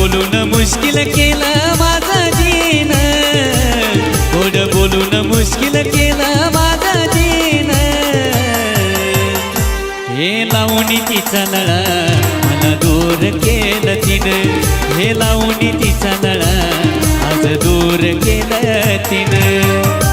बोलून मुश्किल केलं माझं जीन, गोड बोलून मुश्किल केलं माझं जीन. हे लावून तिचा नळा मला दूर केलं तिनं, हे लावून तिचा नळा आज दूर केलं तिनं.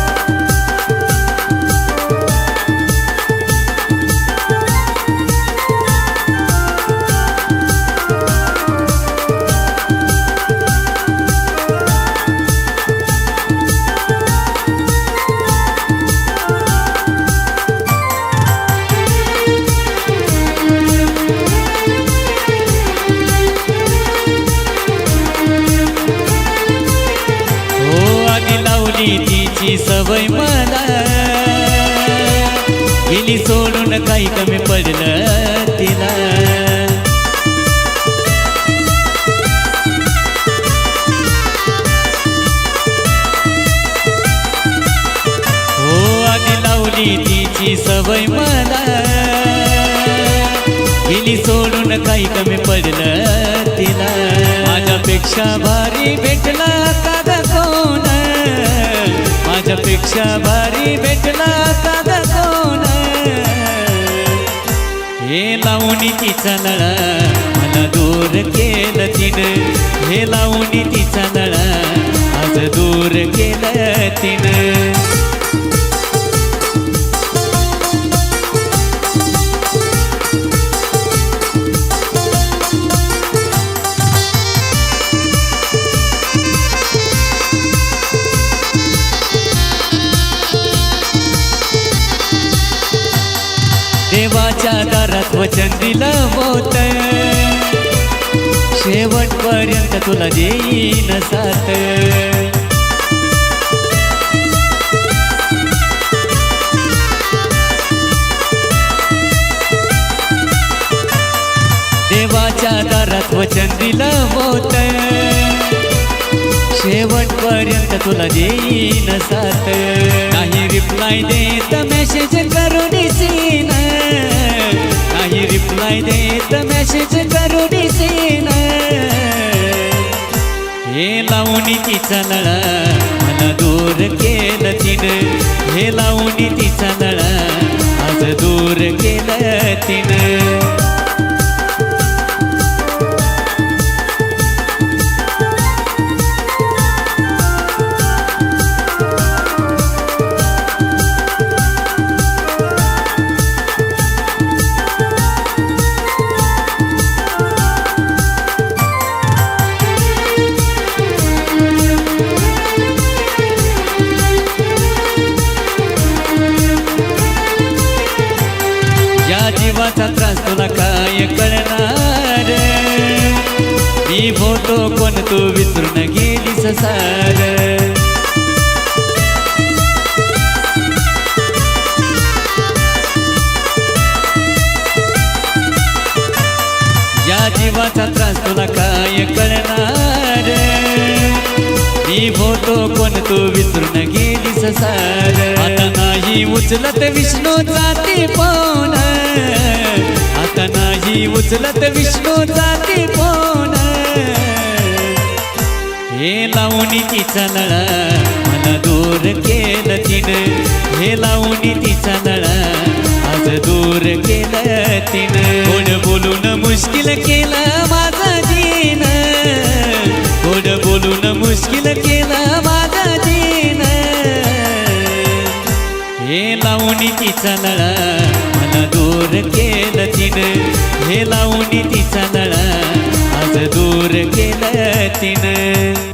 तिची सवय मला गेली सोडून, काही कमी पडलं तिला. हो आधी लावली तिची सवय मला, गेली सोडून, काही कमी पडलं तिला. माझ्यापेक्षा भारी भेटला का कोण, माझ्यापेक्षा भारी भेटला का कोण. हे लावून तिचा नळा मला दूर केलं तिनं, हे लावून तिचा नळा आज दूर केलं तिनं. देवाच्या दारात वचन दिलं होत, शेवटपर्यंत तुला देईन साथ. देवाच्या दारात वचन दिलं होत, शेवटपर्यंत तुला देईन साथ. नाही रिप्लाय देत मेसेज करून सीन, नाही रिप्लाय देत मेसेज करून सीन. हे लावून तिचा नळा मला दूर केलं तिनं, हे लावून तिचा नळा आज दूर केलं तिनं. या जीवाचा त्रास तुला काय कळणार, मी होतो कोण तू विसरून गेलीस सार. या जीवाचा त्रास तुला काय कळणार, मी होतो कोण तू विसरून गेलीस सार. आता नाही उचलत विष्णूचा फोन, आता नाही उचलत विष्णूचा फोन. हे लावून तिचा नळा मला दूर केलं तिनं, हे लावून तिचा नळा आज दूर केलं तिनं. गोड बोलून मुश्किल केलं माझं जीन, गोड बोलून मुश्किल केलं माझं जीन. हे लावून तिचा नळा मला दूर केलं तिनं, हे लावून तिचा नळा आज दूर केलं तिनं.